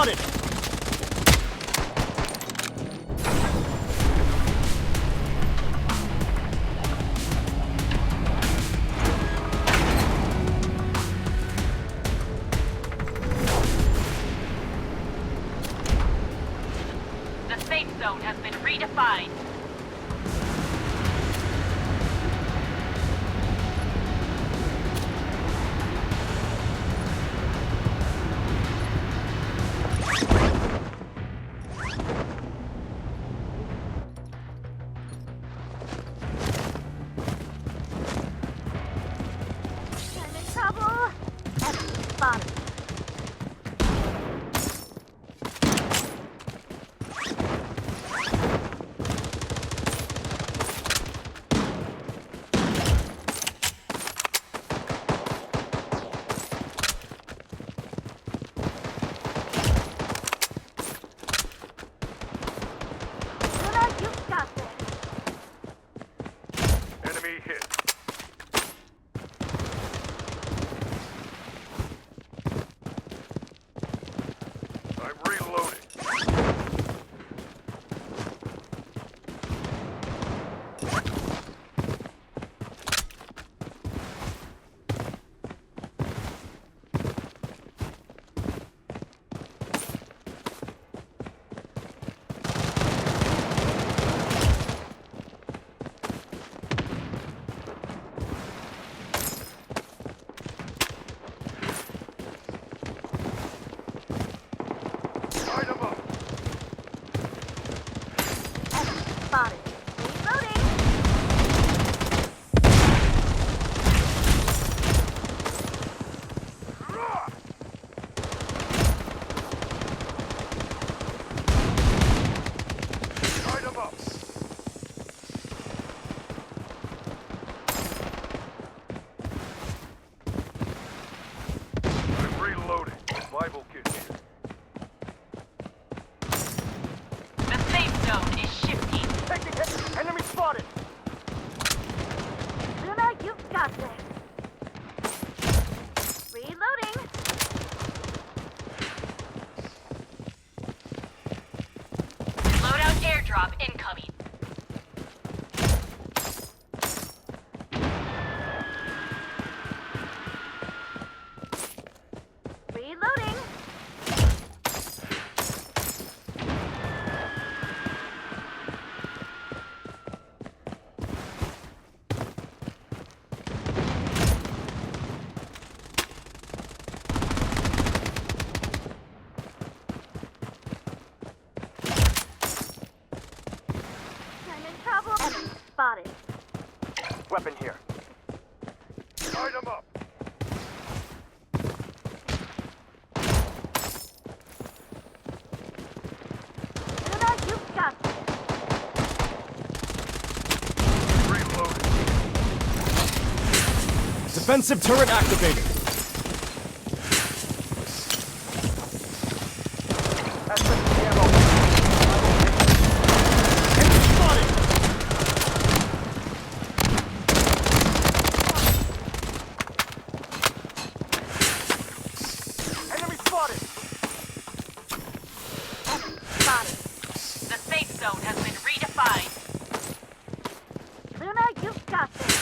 spotted! The safe zone has been redefined. I'm in trouble. Enemy spotted. Luna, you've got this. Enemy hit. I'm reloading. Light 'em up. Enemy spotted. Reloading. Light 'em up. I'm reloading. Survival kit here. The safe zone is shifting. Taking hit! Enemy spotted! Luna, you've got this. Reloading. Loadout airdrop incoming. Reloading. I'm in trouble. Enemy spotted. Weapon here. Light 'em up. Luna, you've got this. Reloading. Defensive turret activated. That's the ammo. Enemy spotted! Enemy spotted! Enemy spotted. The safe zone has been redefined. Luna, you've got this.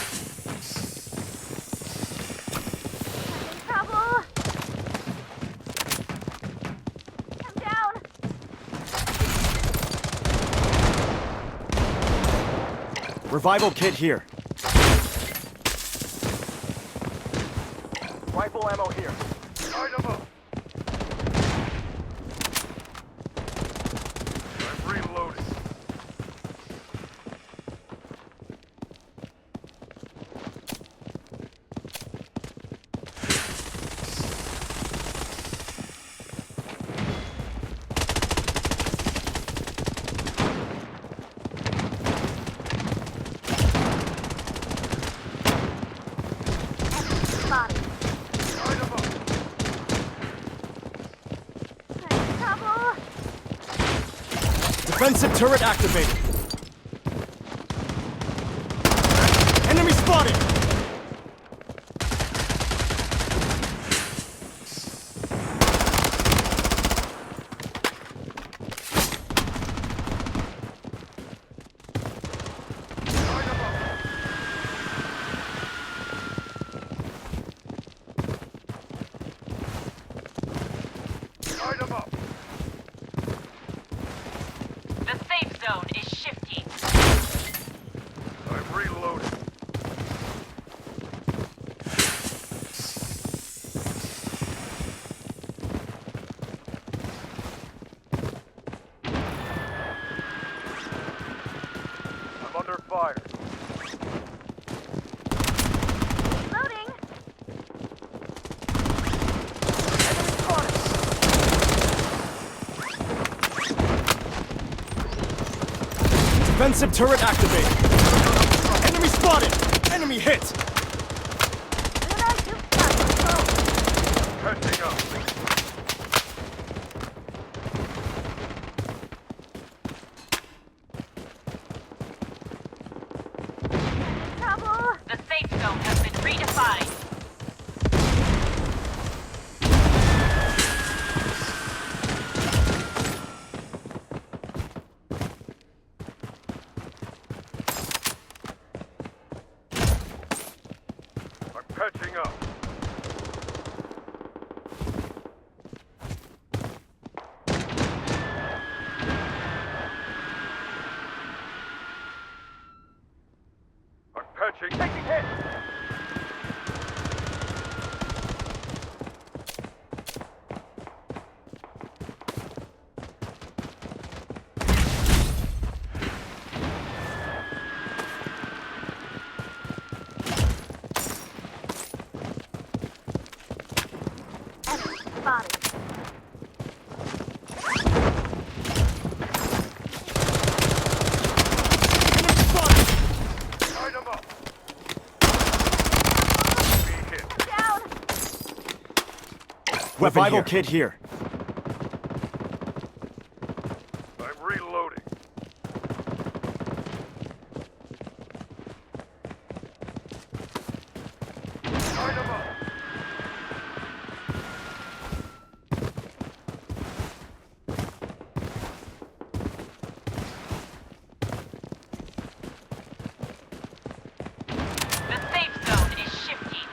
I'm in trouble. I'm down. Revival kit here. Rifle ammo here. Light 'em up. I'm reloading. Enemy spotted. Light 'em up. I'm in trouble. Defensive turret activated. Enemy spotted! Defensive turret activated. Enemy spotted! Enemy hit! Catching up. Trouble! The safe zone has been redefined. I'm catching up. I'm patching. Taking hit. Enemy spotted. Enemy spotted! Light 'em up. Be hit. Down! Revival kit here. I'm reloading. Light 'em up. The safe zone is shifting.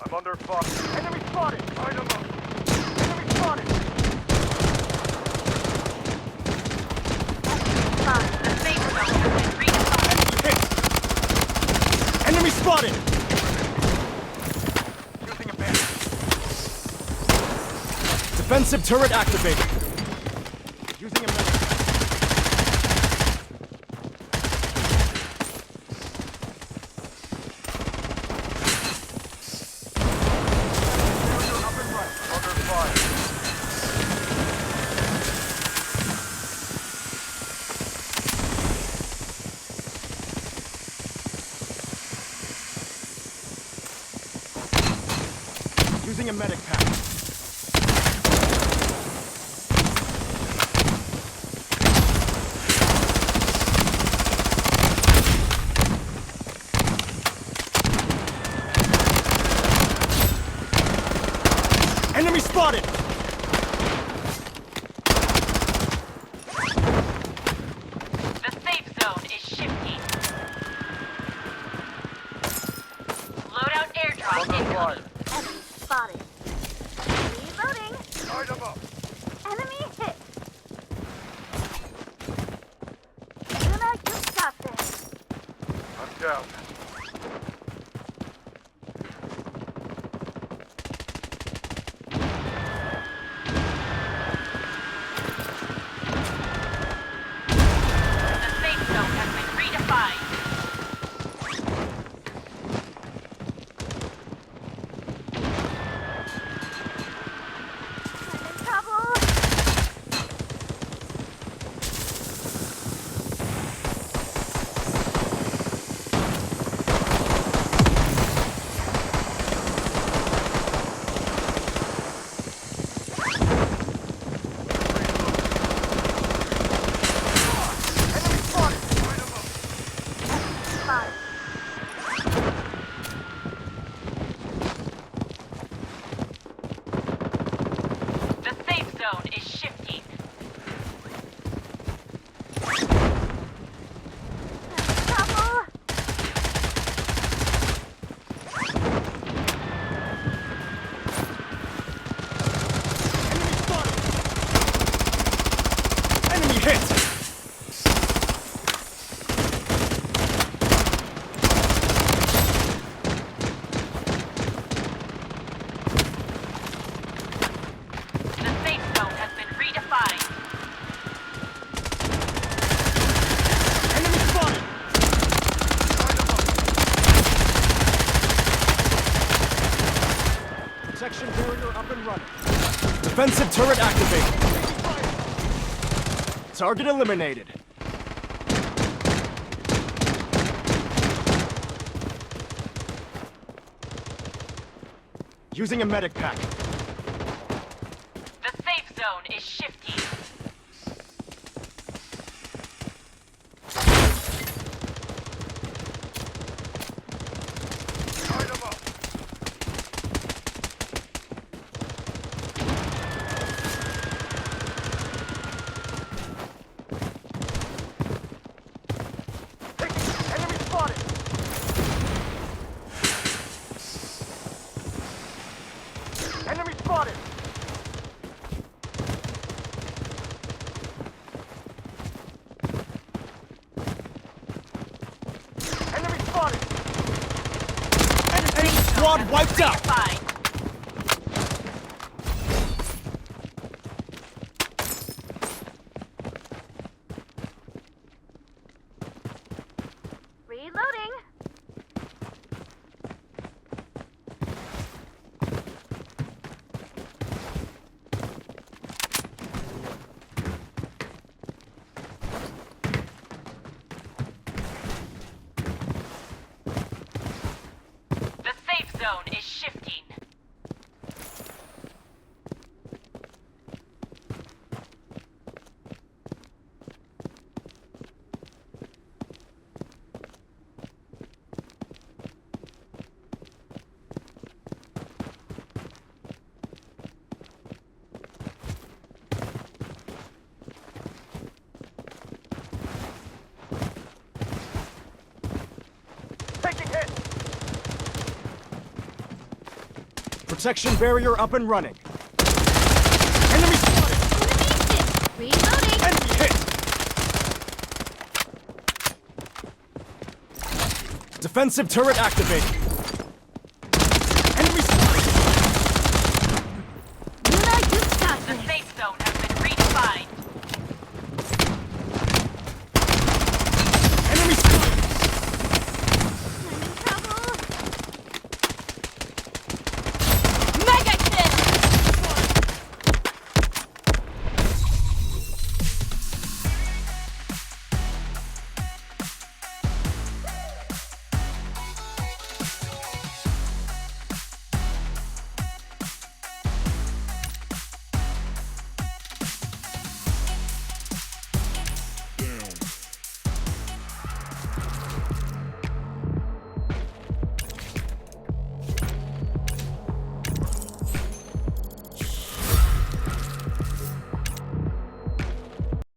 I'm under fire. Enemy spotted! Light 'em up. Enemy spotted! Spotted. The safe zone has been redefined. Hit! Enemy spotted! Using a bandit. Defensive turret activated. Using a medic. Up and right. Under fire. Using a medic pack. Enemy spotted! The safe zone is shifting. Loadout airdrop Under incoming. fire. Enemy spotted. Reloading. Light 'em up. Enemy hit. Luna, you got this. I'm down. The safe zone has been redefined. and running. Defensive turret activated. Target eliminated. Using a medic pack. The safe zone is shifting. Light 'em up. Enemy spotted! Enemy spotted! Enemy spotted! Enemy squad wiped out! Fine. Reloading. The safe zone is shifting. Taking hit! Protection barrier up and running. Enemy spotted! Reloading. Enemy hit! Defensive turret activated.